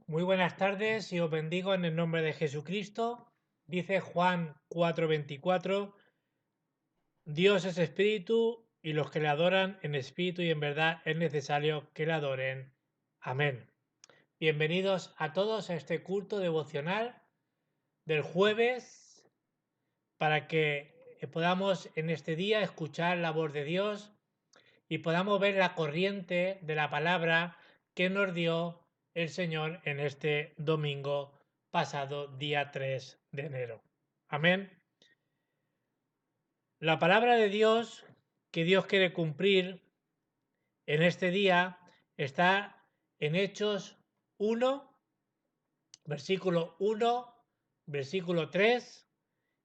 Muy buenas tardes y os bendigo en el nombre de Jesucristo. Dice Juan 4:24, Dios es espíritu y los que le adoran en espíritu y en verdad es necesario que le adoren. Amén. Bienvenidos a todos a este culto devocional del jueves para que podamos en este día escuchar la voz de Dios y podamos ver la corriente de la palabra que nos dio el Señor en este domingo pasado, día 3 de enero. Amén. La palabra de Dios que Dios quiere cumplir en este día está en Hechos 1, versículo 1, versículo 3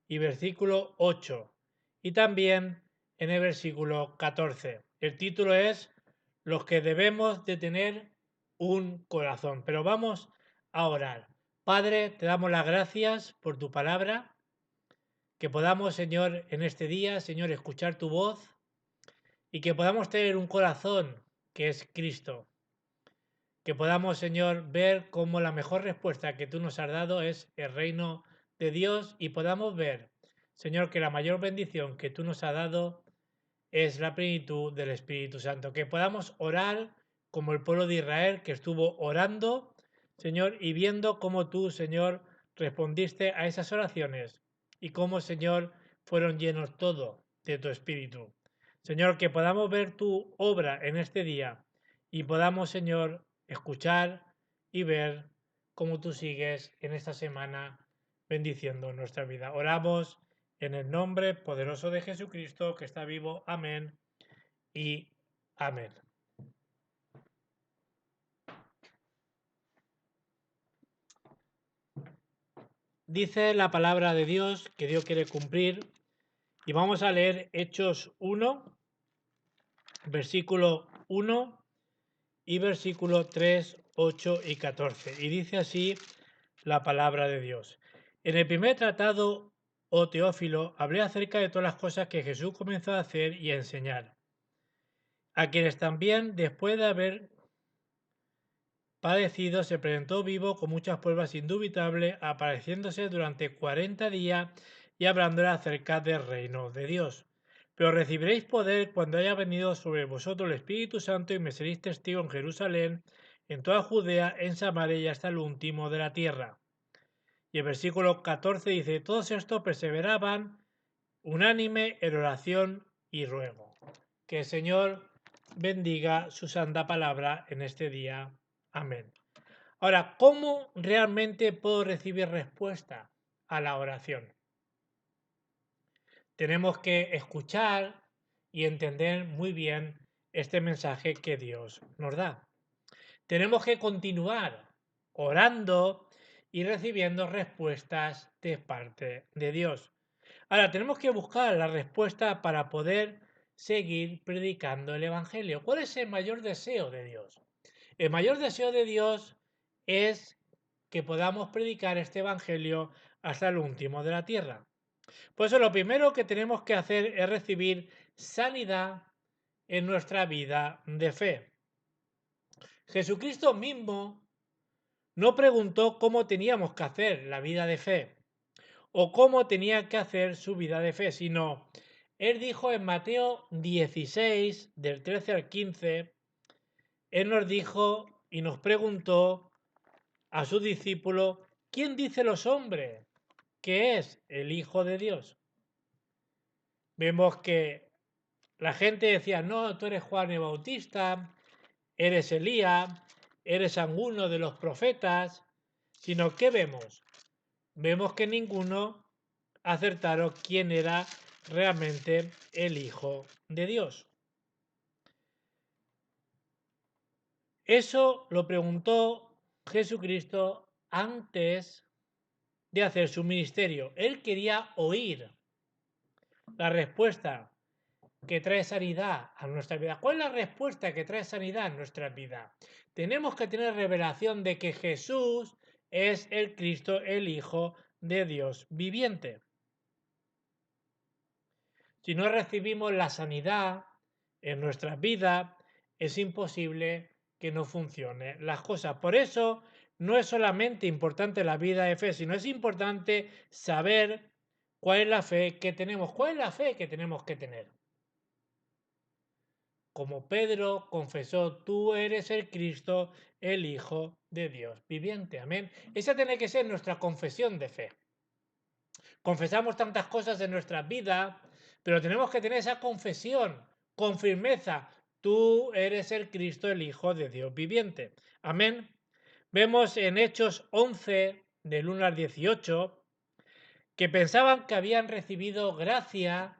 y versículo 8. Y también en el versículo 14. El título es Los que debemos de tener un corazón. Pero vamos a orar. Padre, te damos las gracias por tu palabra. Que podamos, Señor, en este día, Señor, escuchar tu voz y que podamos tener un corazón que es Cristo. Que podamos, Señor, ver cómo la mejor respuesta que tú nos has dado es el reino de Dios y podamos ver, Señor, que la mayor bendición que tú nos has dado es la plenitud del Espíritu Santo. Que podamos orar como el pueblo de Israel que estuvo orando, Señor, y viendo cómo tú, Señor, respondiste a esas oraciones y cómo, Señor, fueron llenos todo de tu Espíritu. Señor, que podamos ver tu obra en este día y podamos, Señor, escuchar y ver cómo tú sigues en esta semana bendiciendo nuestra vida. Oramos en el nombre poderoso de Jesucristo que está vivo. Amén y amén. Dice la palabra de Dios que Dios quiere cumplir y vamos a leer Hechos 1, versículo 1 y versículo 3, 8 y 14. Y dice así la palabra de Dios. En el primer tratado, oh Teófilo, hablé acerca de todas las cosas que Jesús comenzó a hacer y a enseñar, a quienes también, después de haber padecido, se presentó vivo con muchas pruebas indubitables, apareciéndose durante 40 días y hablándoles acerca del reino de Dios. Pero recibiréis poder cuando haya venido sobre vosotros el Espíritu Santo y me seréis testigo en Jerusalén, en toda Judea, en Samaria y hasta el último de la tierra. Y el versículo 14 dice, todos estos perseveraban unánime en oración y ruego. Que el Señor bendiga su santa palabra en este día. Amén. Ahora, ¿cómo realmente puedo recibir respuesta a la oración? Tenemos que escuchar y entender muy bien este mensaje que Dios nos da. Tenemos que continuar orando y recibiendo respuestas de parte de Dios. Ahora, tenemos que buscar la respuesta para poder seguir predicando el Evangelio. ¿Cuál es el mayor deseo de Dios? El mayor deseo de Dios es que podamos predicar este Evangelio hasta el último de la tierra. Por eso lo primero que tenemos que hacer es recibir sanidad en nuestra vida de fe. Jesucristo mismo no preguntó cómo teníamos que hacer la vida de fe o cómo tenía que hacer su vida de fe, sino él dijo en Mateo 16, del 13 al 15, él nos dijo y nos preguntó a su discípulo, ¿quién dice los hombres que es el Hijo de Dios? Vemos que la gente decía, no, tú eres Juan el Bautista, eres Elías, eres alguno de los profetas, sino que vemos, vemos que ninguno acertaron quién era realmente el Hijo de Dios. Eso lo preguntó Jesucristo antes de hacer su ministerio. Él quería oír la respuesta que trae sanidad a nuestra vida. ¿Cuál es la respuesta que trae sanidad a nuestra vida? Tenemos que tener revelación de que Jesús es el Cristo, el Hijo de Dios viviente. Si no recibimos la sanidad en nuestras vidas, es imposible que no funcionen las cosas. Por eso no es solamente importante la vida de fe, sino es importante saber cuál es la fe que tenemos, cuál es la fe que tenemos que tener. Como Pedro confesó, tú eres el Cristo, el Hijo de Dios viviente. Amén. Esa tiene que ser nuestra confesión de fe. Confesamos tantas cosas en nuestra vida, pero tenemos que tener esa confesión con firmeza. Tú eres el Cristo, el Hijo de Dios viviente. Amén. Vemos en Hechos 11, del 1 al 18, que pensaban que habían recibido gracia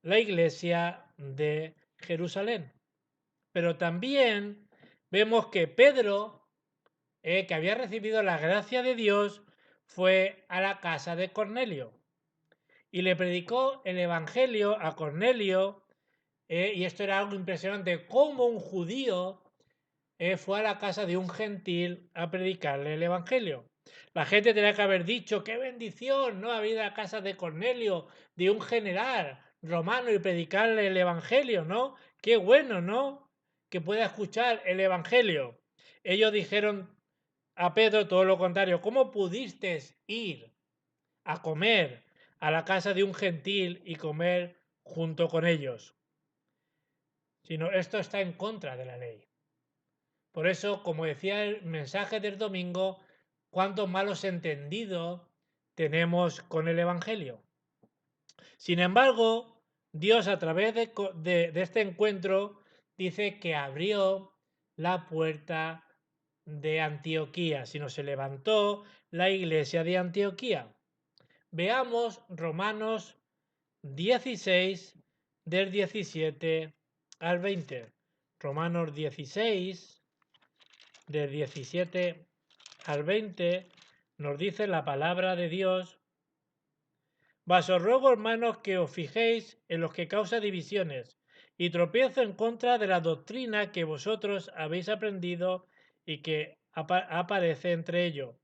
la iglesia de Jerusalén. Pero también vemos que Pedro, que había recibido la gracia de Dios, fue a la casa de Cornelio y le predicó el Evangelio a Cornelio, y esto era algo impresionante, como un judío fue a la casa de un gentil a predicarle el Evangelio. La gente tenía que haber dicho, qué bendición, ¿no? Haber ido a la casa de Cornelio, de un general romano y predicarle el Evangelio, ¿no? Qué bueno, ¿no? Que pueda escuchar el Evangelio. Ellos dijeron a Pedro todo lo contrario, ¿cómo pudiste ir a comer a la casa de un gentil y comer junto con ellos? Sino esto está en contra de la ley. Por eso, como decía el mensaje del domingo, cuántos malos entendidos tenemos con el Evangelio. Sin embargo, Dios a través de este encuentro dice que abrió la puerta de Antioquía, sino se levantó la iglesia de Antioquía. Veamos Romanos 16, del 17 al 20. Romanos 16, del 17 al 20, nos dice la palabra de Dios: Mas os ruego, hermanos, que os fijéis en los que causa divisiones y tropiezo en contra de la doctrina que vosotros habéis aprendido y que aparece entre ellos.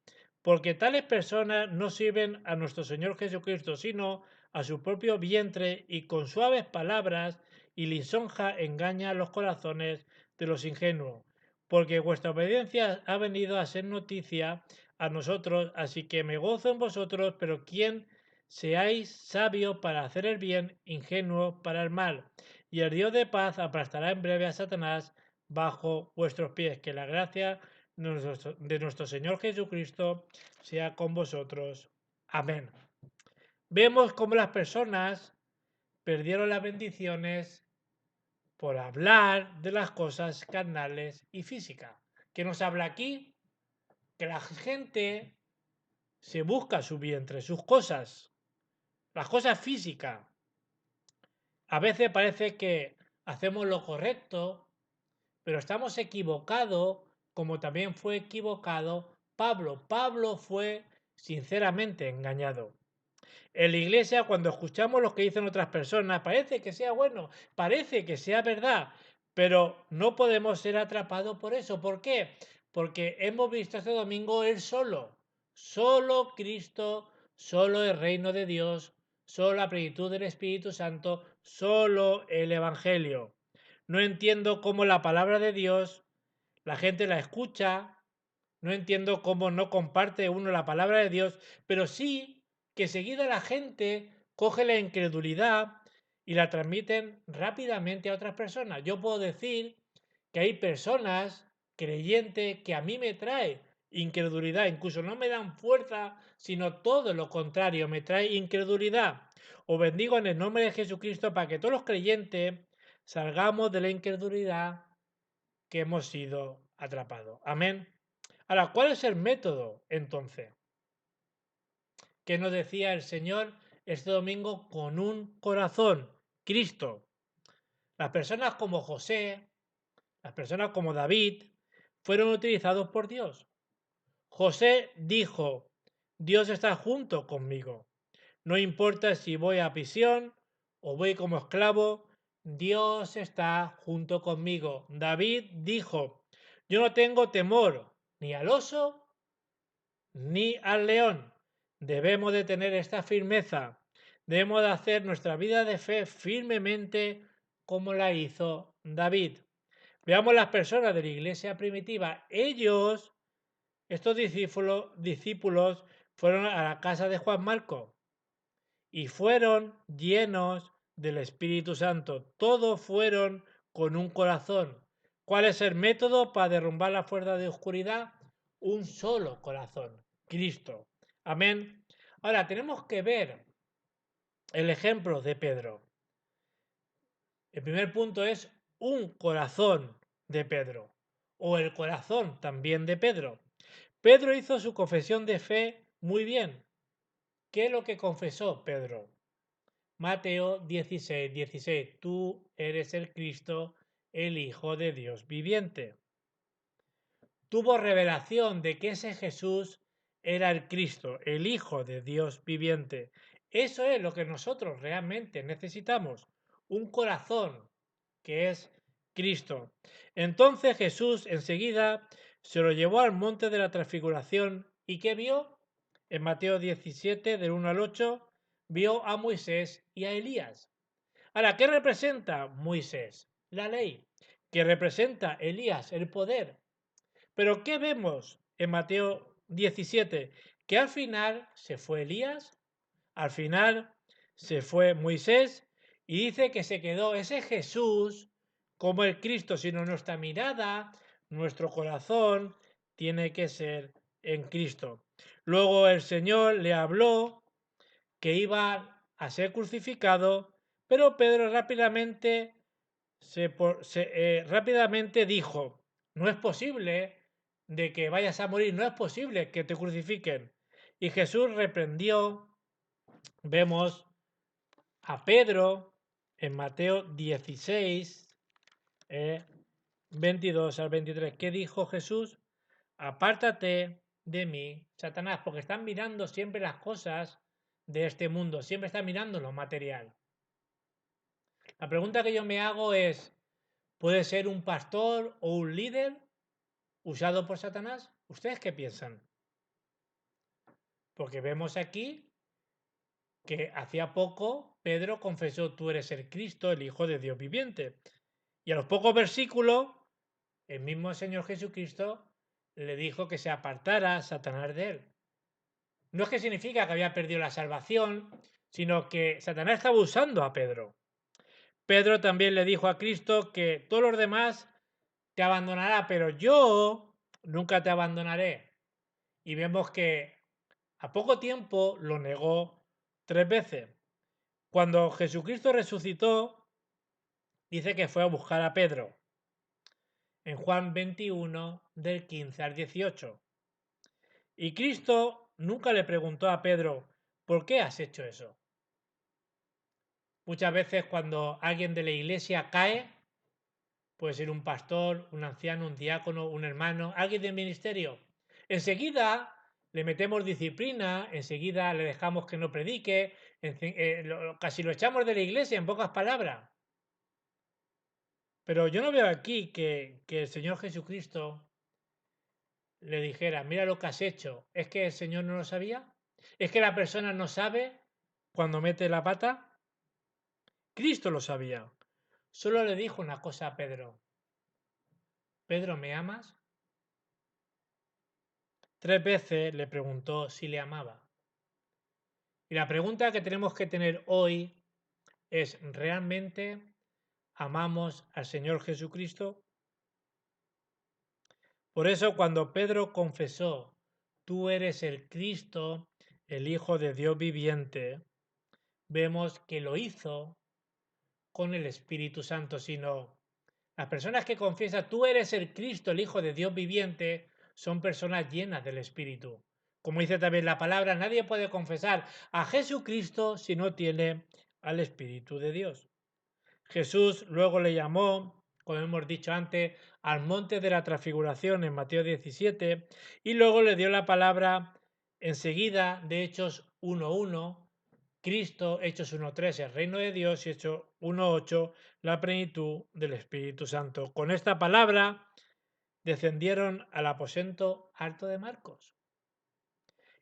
Porque tales personas no sirven a nuestro Señor Jesucristo, sino a su propio vientre, y con suaves palabras y lisonja engaña los corazones de los ingenuos. Porque vuestra obediencia ha venido a ser noticia a nosotros, así que me gozo en vosotros, pero ¿quién seáis sabios para hacer el bien, ingenuos para el mal? Y el Dios de paz aplastará en breve a Satanás bajo vuestros pies. Que la gracia de nuestro Señor Jesucristo sea con vosotros. Amén. Vemos cómo las personas perdieron las bendiciones por hablar de las cosas carnales y físicas. ¿Qué nos habla aquí? Que la gente se busca su vientre, sus cosas, las cosas físicas. A veces parece que hacemos lo correcto, pero estamos equivocados, como también fue equivocado Pablo. Pablo fue sinceramente engañado. En la iglesia, cuando escuchamos lo que dicen otras personas, parece que sea bueno, parece que sea verdad, pero no podemos ser atrapados por eso. ¿Por qué? Porque hemos visto este domingo Él solo, solo Cristo, solo el reino de Dios, solo la plenitud del Espíritu Santo, solo el Evangelio. No entiendo cómo la palabra de Dios, la gente la escucha, no entiendo cómo no comparte uno la palabra de Dios, pero sí que seguida la gente coge la incredulidad y la transmiten rápidamente a otras personas. Yo puedo decir que hay personas creyentes que a mí me trae incredulidad, incluso no me dan fuerza, sino todo lo contrario, me trae incredulidad. Os bendigo en el nombre de Jesucristo para que todos los creyentes salgamos de la incredulidad que hemos sido atrapados. Amén. Ahora, ¿cuál es el método entonces? ¿Qué nos decía el Señor este domingo? Con un corazón, Cristo. Las personas como José, las personas como David, fueron utilizados por Dios. José dijo, Dios está junto conmigo. No importa si voy a prisión o voy como esclavo, Dios está junto conmigo. David dijo, yo no tengo temor ni al oso ni al león. Debemos de tener esta firmeza. Debemos de hacer nuestra vida de fe firmemente como la hizo David. Veamos las personas de la iglesia primitiva. Estos discípulos fueron a la casa de Juan Marcos y fueron llenos del Espíritu Santo. Todos fueron con un corazón. ¿Cuál es el método para derrumbar la fuerza de oscuridad? Un solo corazón, Cristo. Amén. Ahora tenemos que ver el ejemplo de Pedro. El primer punto es un corazón de Pedro, o el corazón también de Pedro. Pedro hizo su confesión de fe muy bien. ¿Qué es lo que confesó Pedro? Mateo 16, 16. Tú eres el Cristo, el Hijo de Dios viviente. Tuvo revelación de que ese Jesús era el Cristo, el Hijo de Dios viviente. Eso es lo que nosotros realmente necesitamos. Un corazón que es Cristo. Entonces Jesús enseguida se lo llevó al monte de la transfiguración y ¿qué vio? En Mateo 17, del 1 al 8, vio a Moisés y a Elías. Ahora, ¿qué representa Moisés? La ley. ¿Qué representa Elías? El poder. Pero ¿qué vemos en Mateo 17? Que al final se fue Elías, al final se fue Moisés y dice que se quedó ese Jesús como el Cristo, sino nuestra mirada, nuestro corazón tiene que ser en Cristo. Luego el Señor le habló que iba a ser crucificado, pero Pedro rápidamente dijo, no es posible de que vayas a morir, no es posible que te crucifiquen. Y Jesús reprendió, vemos a Pedro en Mateo 16, 22 al 23. ¿Qué dijo Jesús? Apártate de mí, Satanás, porque están mirando siempre las cosas de este mundo, siempre están mirando lo material. La pregunta que yo me hago es, ¿puede ser un pastor o un líder usado por Satanás? ¿Ustedes qué piensan? Porque vemos aquí que hacía poco Pedro confesó, tú eres el Cristo, el Hijo de Dios viviente. Y a los pocos versículos, el mismo Señor Jesucristo le dijo que se apartara Satanás de él. No es que significa que había perdido la salvación, sino que Satanás estaba usando a Pedro. Pedro también le dijo a Cristo que todos los demás te abandonará, pero yo nunca te abandonaré. Y vemos que a poco tiempo lo negó 3 veces. Cuando Jesucristo resucitó, dice que fue a buscar a Pedro. En Juan 21, del 15 al 18. Y Cristo nunca le preguntó a Pedro, ¿por qué has hecho eso? Muchas veces cuando alguien de la iglesia cae, puede ser un pastor, un anciano, un diácono, un hermano, alguien del ministerio, enseguida le metemos disciplina, enseguida le dejamos que no predique, casi lo echamos de la iglesia en pocas palabras. Pero yo no veo aquí que el Señor Jesucristo le dijera, mira lo que has hecho, ¿es que el Señor no lo sabía? ¿Es que la persona no sabe cuando mete la pata? Cristo lo sabía. Solo le dijo una cosa a Pedro. Pedro, ¿me amas? 3 veces le preguntó si le amaba. Y la pregunta que tenemos que tener hoy es, ¿realmente amamos al Señor Jesucristo? Por eso cuando Pedro confesó, tú eres el Cristo, el Hijo de Dios viviente, vemos que lo hizo con el Espíritu Santo, sino las personas que confiesan, tú eres el Cristo, el Hijo de Dios viviente, son personas llenas del Espíritu. Como dice también la palabra, nadie puede confesar a Jesucristo si no tiene al Espíritu de Dios. Jesús luego le llamó, como hemos dicho antes, al monte de la transfiguración en Mateo 17 y luego le dio la palabra enseguida de Hechos 1.1, Cristo, Hechos 1.3, el reino de Dios y Hechos 1.8, la plenitud del Espíritu Santo. Con esta palabra descendieron al aposento alto de Marcos.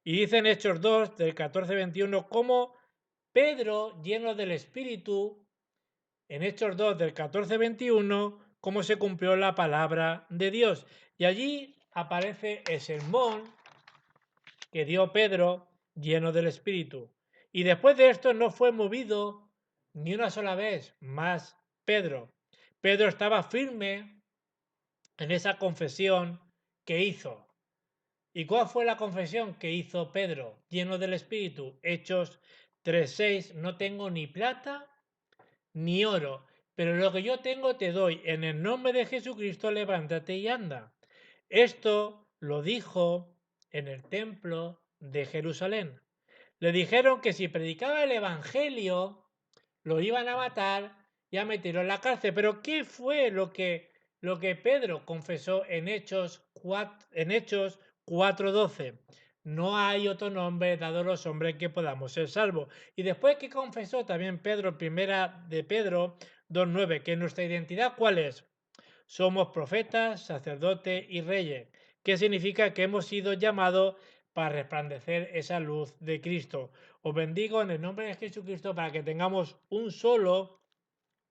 Y dice en Hechos 2, del 14-21, cómo Pedro, lleno del Espíritu, en Hechos 2, del 14-21, cómo se cumplió la palabra de Dios. Y allí aparece el sermón que dio Pedro lleno del Espíritu. Y después de esto no fue movido ni una sola vez más Pedro. Pedro estaba firme en esa confesión que hizo. ¿Y cuál fue la confesión que hizo Pedro lleno del Espíritu? Hechos 3:6, no tengo ni plata ni oro, pero lo que yo tengo te doy. En el nombre de Jesucristo, levántate y anda. Esto lo dijo en el templo de Jerusalén. Le dijeron que si predicaba el Evangelio, lo iban a matar y a meterlo en la cárcel. Pero ¿qué fue lo que Pedro confesó en Hechos 4:12? No hay otro nombre dado a los hombres que podamos ser salvos. Y después que confesó también Pedro, primera de Pedro 2:9, que nuestra identidad, ¿cuál es? Somos profetas, sacerdotes y reyes, que significa que hemos sido llamados para resplandecer esa luz de Cristo. Os bendigo en el nombre de Jesucristo para que tengamos un solo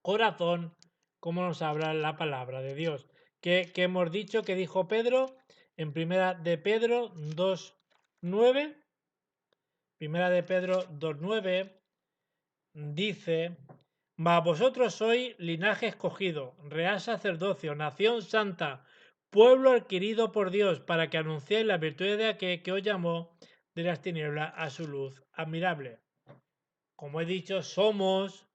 corazón, como nos habla la palabra de Dios. Que hemos dicho que dijo Pedro en primera de Pedro 2:9. Primera de Pedro 2:9 dice: mas vosotros sois linaje escogido, real sacerdocio, nación santa, pueblo adquirido por Dios, para que anunciéis las virtudes de aquel que os llamó de las tinieblas a su luz admirable. Como he dicho, somos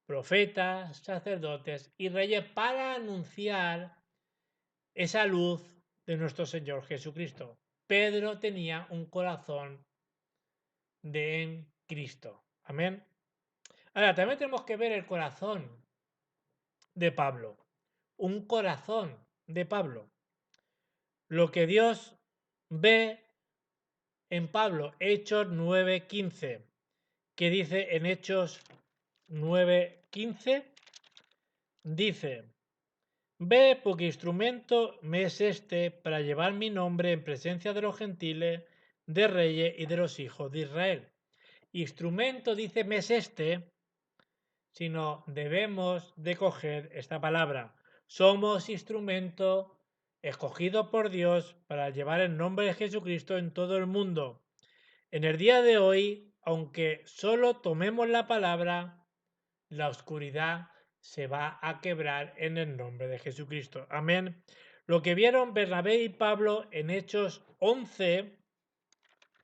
profetas, sacerdotes y reyes para anunciar esa luz de nuestro Señor Jesucristo. Pedro tenía un corazón de Cristo. Amén. Ahora, también tenemos que ver el corazón de Pablo. Un corazón de Pablo. Lo que Dios ve en Pablo, Hechos 9:15, que dice en Hechos 9:15, dice: ve porque instrumento me es este para llevar mi nombre en presencia de los gentiles, de reyes y de los hijos de Israel. Instrumento, dice, me es este, sino debemos de coger esta palabra. Somos instrumento escogido por Dios para llevar el nombre de Jesucristo en todo el mundo. En el día de hoy, aunque solo tomemos la palabra, la oscuridad se va a quebrar en el nombre de Jesucristo. Amén. Lo que vieron Bernabé y Pablo en Hechos 11,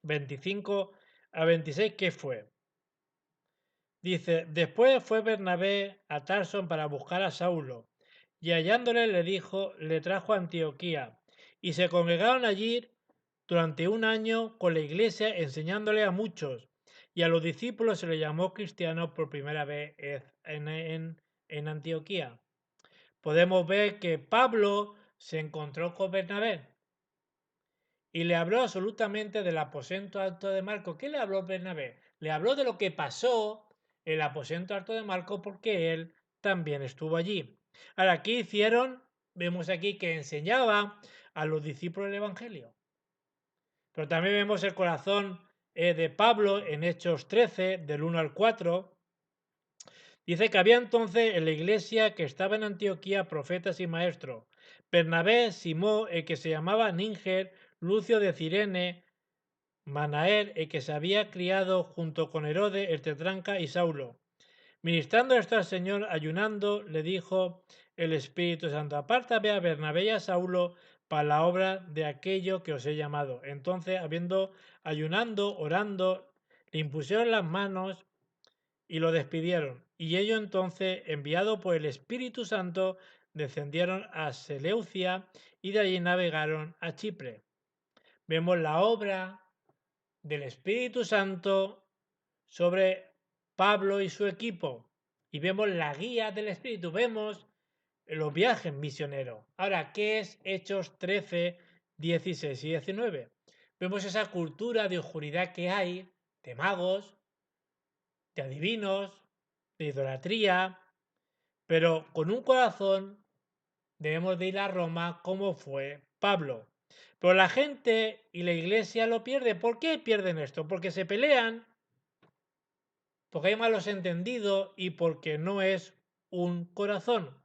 25 a 26, ¿qué fue? Dice: después fue Bernabé a Tarso para buscar a Saulo, y hallándole le trajo a Antioquía, y se congregaron allí durante un año con la iglesia, enseñándole a muchos, y a los discípulos se les llamó cristianos por primera vez en Antioquía. Podemos ver que Pablo se encontró con Bernabé y le habló absolutamente del aposento alto de Marcos. ¿Qué le habló Bernabé? Le habló de lo que pasó en el aposento alto de Marcos porque él también estuvo allí. Ahora, ¿qué hicieron? Vemos aquí que enseñaba a los discípulos el Evangelio. Pero también vemos el corazón de Pablo en Hechos 13, del 1 al 4. Dice que había entonces en la iglesia que estaba en Antioquía profetas y maestros: Bernabé, Simón, el que se llamaba Níger, Lucio de Cirene, Manael, el que se había criado junto con Herodes el tetranca, y Saulo. Ministrando esto al Señor, ayunando, le dijo el Espíritu Santo: apártame a Bernabé y a Saulo para la obra de aquello que os he llamado. Entonces, habiendo ayunando, orando, le impusieron las manos y lo despidieron. Y ellos entonces, enviados por el Espíritu Santo, descendieron a Seleucia y de allí navegaron a Chipre. Vemos la obra del Espíritu Santo sobre Pablo y su equipo. Y vemos la guía del Espíritu. Vemos los viajes misioneros. Ahora, ¿qué es Hechos 13, 16 y 19? Vemos esa cultura de oscuridad que hay, de magos, de adivinos, de idolatría, pero con un corazón debemos de ir a Roma como fue Pablo. Pero la gente y la iglesia lo pierden. ¿Por qué pierden esto? Porque se pelean, porque hay malos entendidos y porque no es un corazón.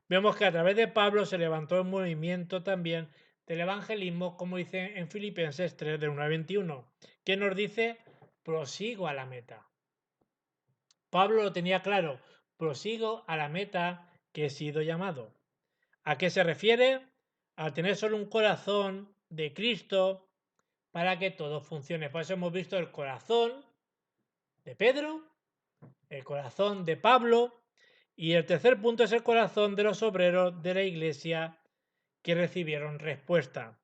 Vemos que a través de Pablo se levantó el movimiento también del evangelismo, como dice en Filipenses 3, del 1 al 21, que nos dice, prosigo a la meta. Pablo lo tenía claro, prosigo a la meta que he sido llamado. ¿A qué se refiere? A tener solo un corazón de Cristo para que todo funcione. Por eso hemos visto el corazón de Pedro, el corazón de Pablo, y el tercer punto es el corazón de los obreros de la iglesia que recibieron respuesta.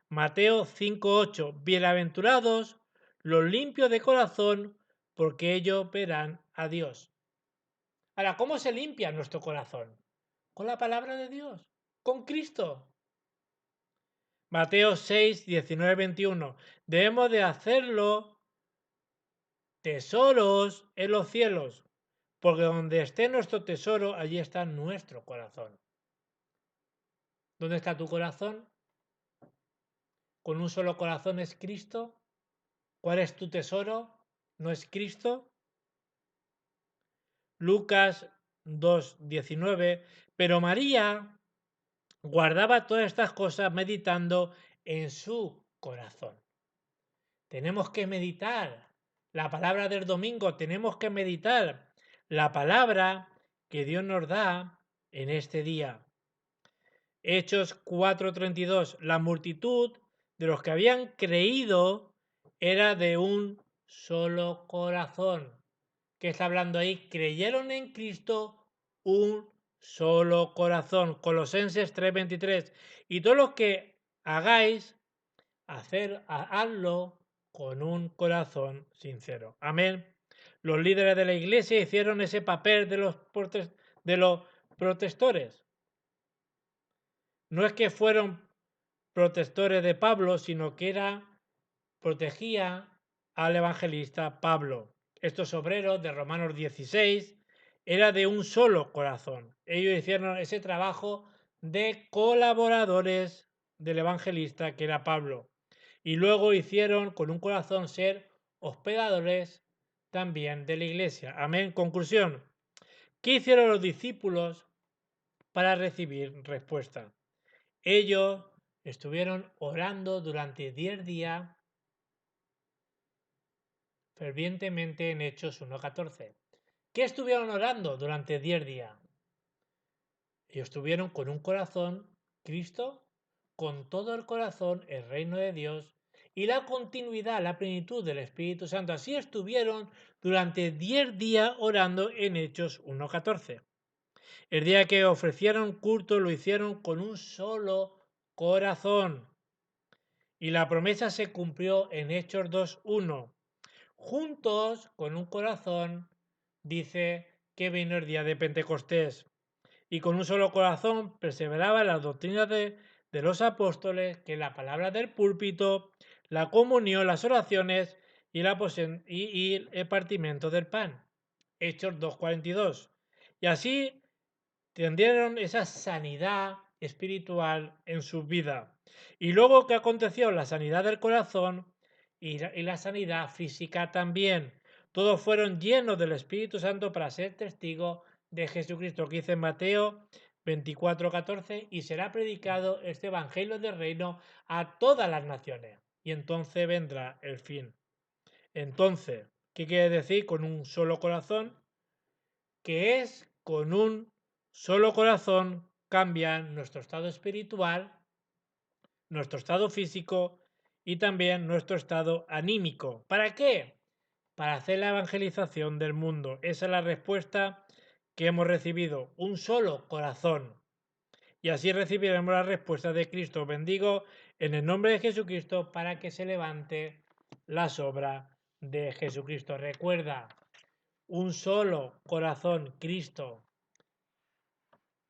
Mateo 5:8, bienaventurados los limpios de corazón, porque ellos verán a Dios. Ahora, ¿cómo se limpia nuestro corazón? Con la palabra de Dios, con Cristo. Mateo 6, 19, 21. Debemos de hacerlo tesoros en los cielos, porque donde esté nuestro tesoro, allí está nuestro corazón. ¿Dónde está tu corazón? ¿Con un solo corazón es Cristo? ¿Cuál es tu tesoro? ¿No es Cristo? Lucas 2:19. Pero María guardaba todas estas cosas meditando en su corazón. Tenemos que meditar la palabra del domingo, tenemos que meditar la palabra que Dios nos da en este día. Hechos 4:32. La multitud de los que habían creído era de un solo corazón. ¿Qué está hablando ahí? Creyeron en Cristo un solo corazón. Colosenses 3:23. Y todo lo que hagáis, hazlo con un corazón sincero. Amén. Los líderes de la iglesia hicieron ese papel de los protectores. No es que fueron protectores de Pablo, sino que protegía al evangelista Pablo. Estos obreros de Romanos 16 era de un solo corazón. Ellos hicieron ese trabajo de colaboradores del evangelista que era Pablo. Y luego hicieron con un corazón ser hospedadores también de la iglesia. Amén. Conclusión. ¿Qué hicieron los discípulos para recibir respuesta? Ellos estuvieron orando durante 10 días fervientemente en Hechos 1:14. ¿Qué estuvieron orando durante 10 días? Ellos estuvieron con un corazón, Cristo, con todo el corazón, el reino de Dios y la continuidad, la plenitud del Espíritu Santo. Así estuvieron durante 10 días orando en Hechos 1:14. El día que ofrecieron culto lo hicieron con un solo corazón. Y la promesa se cumplió en Hechos 2:1. Juntos, con un corazón, dice que vino el día de Pentecostés. Y con un solo corazón perseveraba en las doctrinas de los apóstoles, que la palabra del púlpito, la comunión, las oraciones y el partimiento del pan. Hechos 2:42. Y así tendieron esa sanidad espiritual en su vida. Y luego que aconteció la sanidad del corazón y la sanidad física también. Todos fueron llenos del Espíritu Santo para ser testigos de Jesucristo, que dice en Mateo 24:14, y será predicado este evangelio del reino a todas las naciones. Y entonces vendrá el fin. Entonces, ¿qué quiere decir con un solo corazón? Que es con un solo corazón cambia nuestro estado espiritual, nuestro estado físico y también nuestro estado anímico. ¿Para qué? Para hacer la evangelización del mundo. Esa es la respuesta que hemos recibido, un solo corazón. Y así recibiremos la respuesta de Cristo. Bendigo en el nombre de Jesucristo para que se levante las obras de Jesucristo. Recuerda, un solo corazón, Cristo,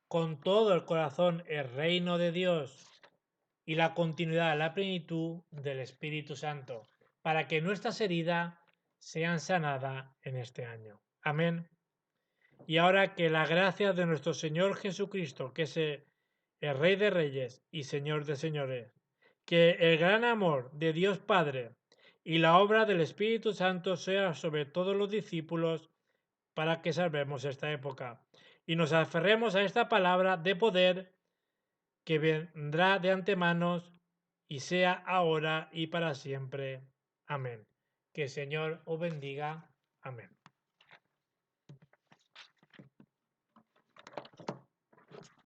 con todo el corazón, el reino de Dios y la continuidad, la plenitud del Espíritu Santo, para que nuestras heridas sean sanadas en este año. Amén. Y ahora que la gracia de nuestro Señor Jesucristo, que es el Rey de Reyes y Señor de Señores, que el gran amor de Dios Padre y la obra del Espíritu Santo sea sobre todos los discípulos para que salvemos esta época. y nos aferremos a esta palabra de poder que vendrá de antemano y sea ahora y para siempre. Amén. Que el Señor os bendiga. Amén.